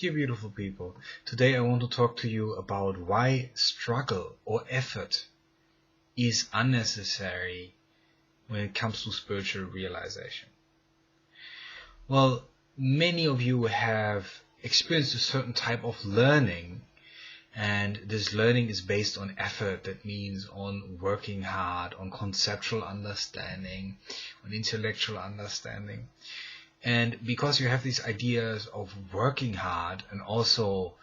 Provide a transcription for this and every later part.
Dear beautiful people, today I want to talk to you about why struggle or effort is unnecessary when it comes to spiritual realization. Well, many of you have experienced a certain type of learning, and this learning is based on effort. That means on working hard, on conceptual understanding, on intellectual understanding. And because you have these ideas of working hard, and also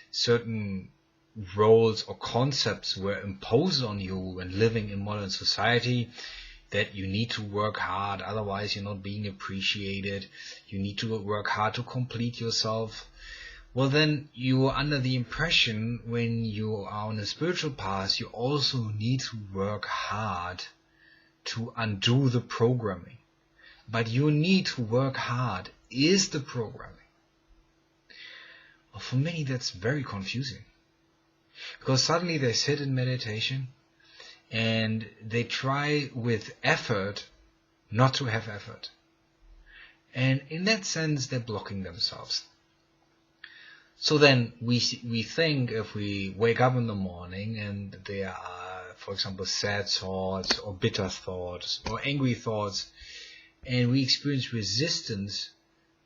certain roles or concepts were imposed on you when living in modern society, that you need to work hard, otherwise you're not being appreciated, you need to work hard to complete yourself, well then you are under the impression when you are on a spiritual path, you also need to work hard to undo the programming. But you need to work hard is the programming. Well, for many that's very confusing, because suddenly they sit in meditation and they try with effort not to have effort, and in that sense they're blocking themselves. So then we think, if we wake up in the morning and there are, for example, sad thoughts or bitter thoughts or angry thoughts, and we experience resistance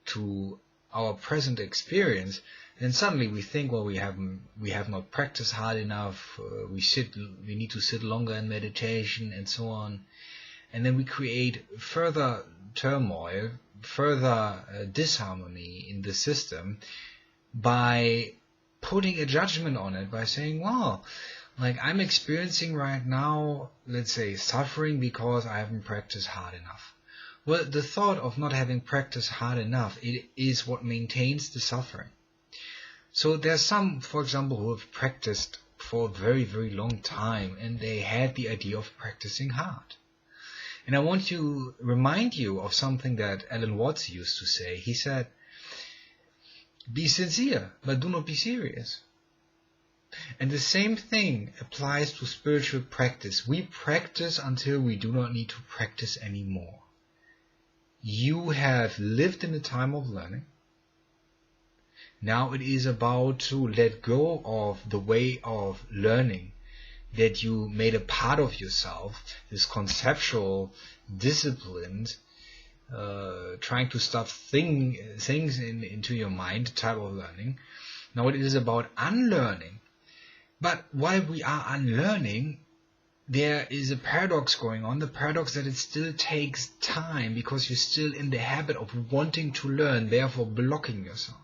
to our present experience, then suddenly we think, well, we have not practiced hard enough, we need to sit longer in meditation, and so on. And then we create further turmoil, further disharmony in the system by putting a judgment on it, by saying, well, like I'm experiencing right now, let's say, suffering because I haven't practiced hard enough. Well, the thought of not having practiced hard enough, it is what maintains the suffering. So there's some, for example, who have practiced for a very, very long time, and they had the idea of practicing hard. And I want to remind you of something that Alan Watts used to say. He said, be sincere, but do not be serious. And the same thing applies to spiritual practice. We practice until we do not need to practice anymore. You have lived in a time of learning. Now it is about to let go of the way of learning that you made a part of yourself, this conceptual, disciplined, trying to stuff things into your mind type of learning. Now it is about unlearning. But while we are unlearning, there is a paradox going on, the paradox that it still takes time, because you're still in the habit of wanting to learn, therefore blocking yourself.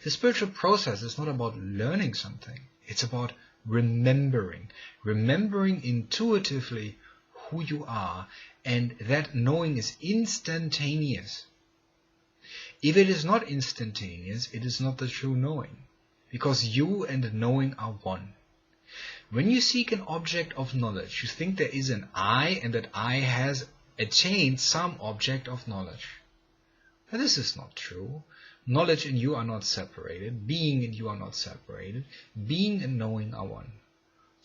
The spiritual process is not about learning something, it's about remembering intuitively who you are, and that knowing is instantaneous. If it is not instantaneous, it is not the true knowing, because you and the knowing are one. When you seek an object of knowledge, you think there is an I, and that I has attained some object of knowledge. But this is not true. Knowledge and you are not separated. Being and you are not separated. Being and knowing are one.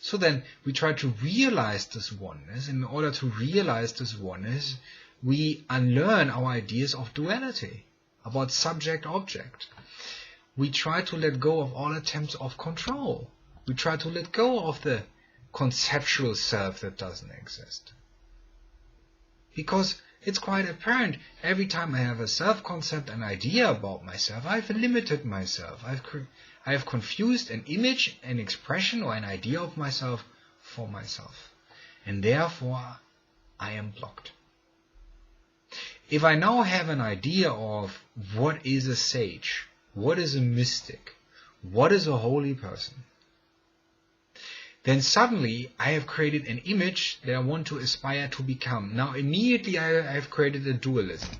So then we try to realize this oneness. In order to realize this oneness, we unlearn our ideas of duality, about subject-object. We try to let go of all attempts of control. We try to let go of the conceptual self that doesn't exist. Because it's quite apparent, every time I have a self-concept, an idea about myself, I've limited myself. I have confused an image, an expression, or an idea of myself for myself. And therefore, I am blocked. If I now have an idea of what is a sage, what is a mystic, what is a holy person, then suddenly I have created an image that I want to aspire to become. Now immediately I have created a dualism.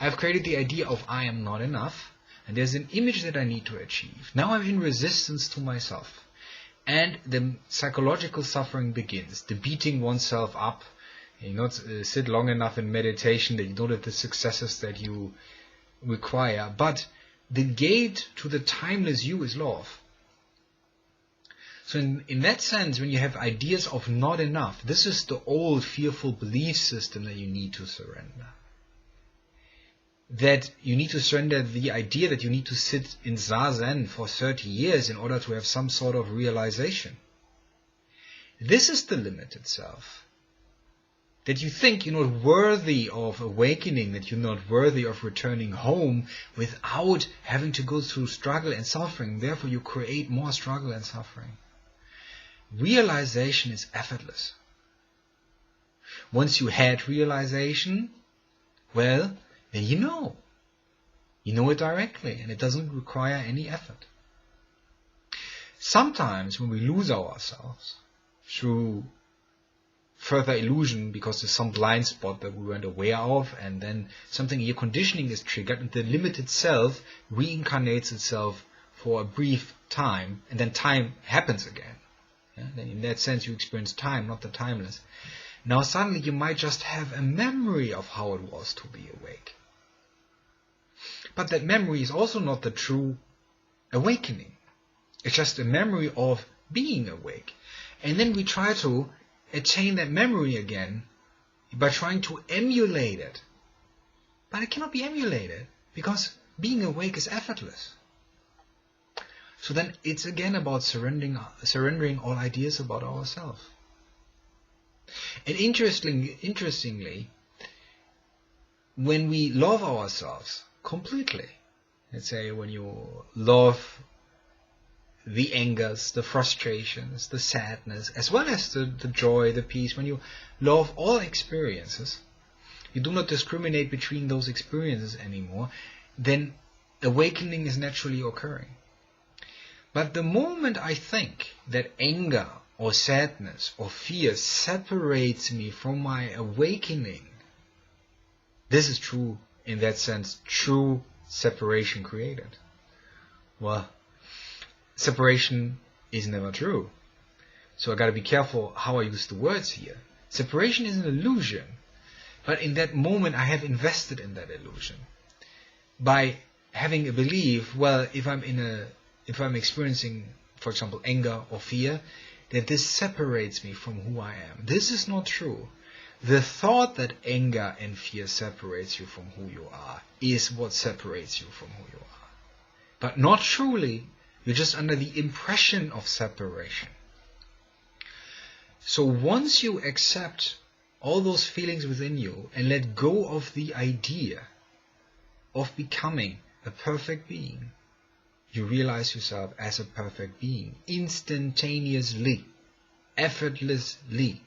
I have created the idea of I am not enough, and there's an image that I need to achieve. Now I'm in resistance to myself. And the psychological suffering begins. The beating oneself up. You not sit long enough in meditation that you don't have the successes that you require. But the gate to the timeless you is love. So in that sense, when you have ideas of not enough, this is the old fearful belief system that you need to surrender. that you need to surrender the idea that you need to sit in Zazen for 30 years in order to have some sort of realization. This is the limited self. That you think you're not worthy of awakening, that you're not worthy of returning home without having to go through struggle and suffering. Therefore you create more struggle and suffering. Realization is effortless. Once you had realization, well, then you know. You know it directly, and it doesn't require any effort. Sometimes when we lose ourselves through further illusion because there's some blind spot that we weren't aware of, and then something in your conditioning is triggered, and the limited self reincarnates itself for a brief time, and then time happens again. Yeah? Then in that sense you experience time, not the timeless. Now suddenly you might just have a memory of how it was to be awake. But that memory is also not the true awakening. It's just a memory of being awake. And then we try to attain that memory again by trying to emulate it. But it cannot be emulated because being awake is effortless. So then it's again about surrendering all ideas about ourselves. And interestingly, when we love ourselves completely, let's say when you love the angers, the frustrations, the sadness, as well as the joy, the peace, when you love all experiences, you do not discriminate between those experiences anymore, then awakening is naturally occurring. But the moment I think that anger or sadness or fear separates me from my awakening, this is true, in that sense, true separation created. Well, separation is never true. So I got to be careful how I use the words here. Separation is an illusion, but in that moment I have invested in that illusion by having a belief. Well, if I'm experiencing, for example, anger or fear, that this separates me from who I am. This is not true. The thought that anger and fear separates you from who you are is what separates you from who you are. But not truly. You're just under the impression of separation. So once you accept all those feelings within you and let go of the idea of becoming a perfect being, you realize yourself as a perfect being, instantaneously, effortlessly.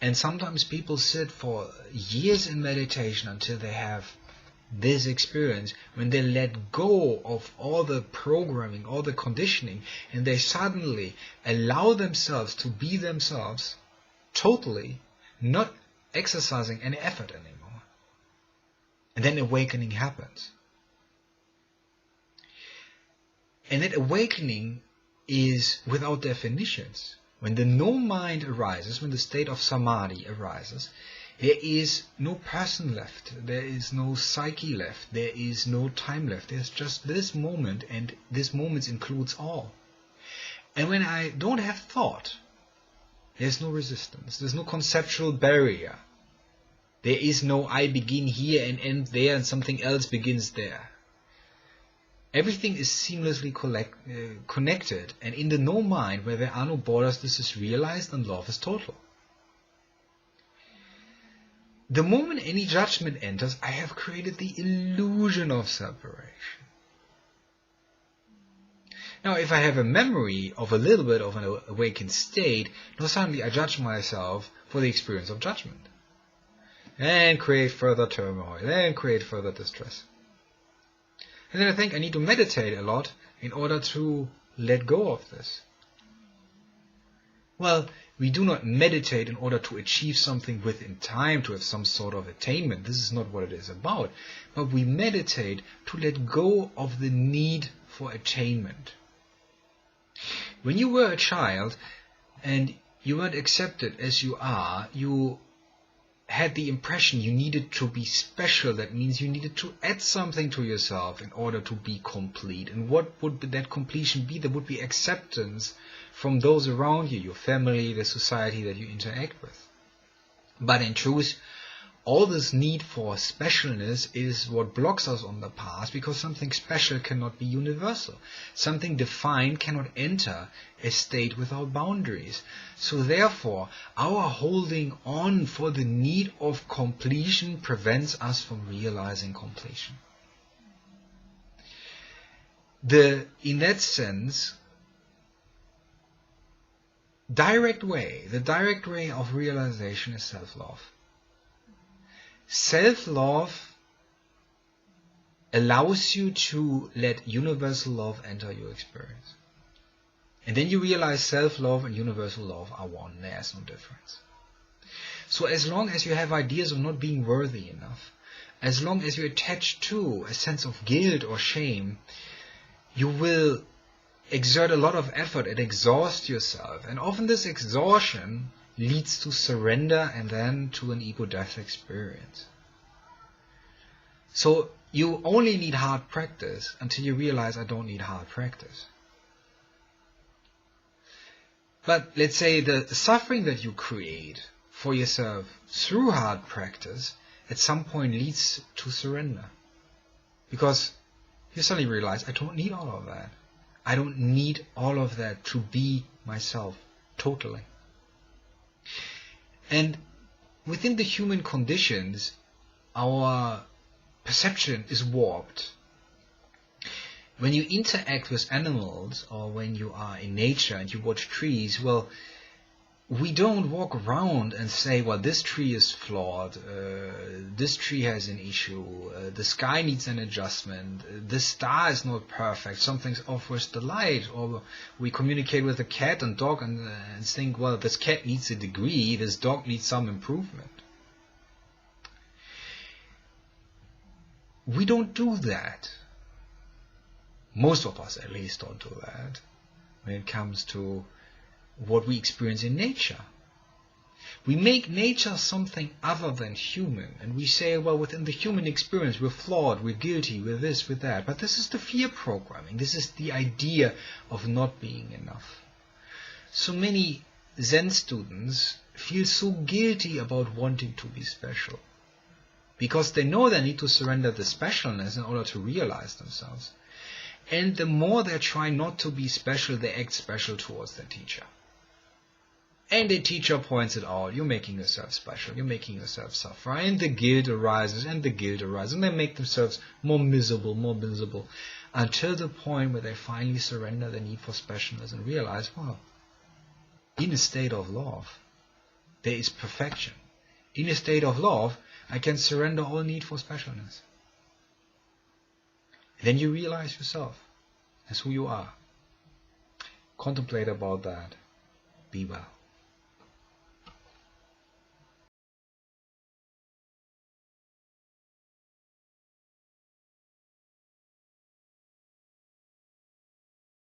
And sometimes people sit for years in meditation until they have this experience, when they let go of all the programming, all the conditioning, and they suddenly allow themselves to be themselves totally, not exercising any effort anymore. And then awakening happens. And that awakening is without definitions. When the no mind arises, when the state of samadhi arises, there is no person left, there is no psyche left, there is no time left. There's just this moment, and this moment includes all. And when I don't have thought, there's no resistance, there's no conceptual barrier. There is no I begin here and end there and something else begins there. Everything is seamlessly connected, and in the no mind, where there are no borders, this is realized and love is total. The moment any judgment enters, I have created the illusion of separation. Now, if I have a memory of a little bit of an awakened state, now suddenly I judge myself for the experience of judgment. And create further turmoil, and create further distress. And then I think I need to meditate a lot in order to let go of this. Well, we do not meditate in order to achieve something within time, to have some sort of attainment. This is not what it is about. But we meditate to let go of the need for attainment. When you were a child and you weren't accepted as you are, you had the impression you needed to be special. That means you needed to add something to yourself in order to be complete. And what would that completion be? There would be acceptance from those around you, your family, the society that you interact with. But in truth, all this need for specialness is what blocks us on the path, because something special cannot be universal. Something defined cannot enter a state without boundaries. So therefore, our holding on for the need of completion prevents us from realizing completion. In that sense, the direct way of realization is self-love. Self-love allows you to let universal love enter your experience. And then you realize self-love and universal love are one. There's no difference. So as long as you have ideas of not being worthy enough, as long as you attach to a sense of guilt or shame, you will exert a lot of effort and exhaust yourself. And often this exhaustion leads to surrender and then to an ego death experience. So you only need hard practice until you realize I don't need hard practice. But let's say the suffering that you create for yourself through hard practice at some point leads to surrender. Because you suddenly realize I don't need all of that. I don't need all of that to be myself totally. And within the human conditions, our perception is warped. When you interact with animals, or when you are in nature and you watch trees, well, we don't walk around and say, well, this tree is flawed, this tree has an issue, the sky needs an adjustment, this star is not perfect, something's off with the light. Or we communicate with a cat and dog and think, well, this cat needs a degree, this dog needs some improvement. We don't do that. Most of us at least don't do that when it comes to what we experience in nature. We make nature something other than human, and we say, well, within the human experience we're flawed, we're guilty, we're this, we're that. But this is the fear programming. This is the idea of not being enough. So many Zen students feel so guilty about wanting to be special, because they know they need to surrender the specialness in order to realize themselves. And the more they try not to be special, they act special towards their teacher. And the teacher points it out, you're making yourself special, you're making yourself suffer. And the guilt arises, and they make themselves more miserable, until the point where they finally surrender the need for specialness and realize, wow, in a state of love, there is perfection. In a state of love, I can surrender all need for specialness. Then you realize yourself as who you are. Contemplate about that. Be well.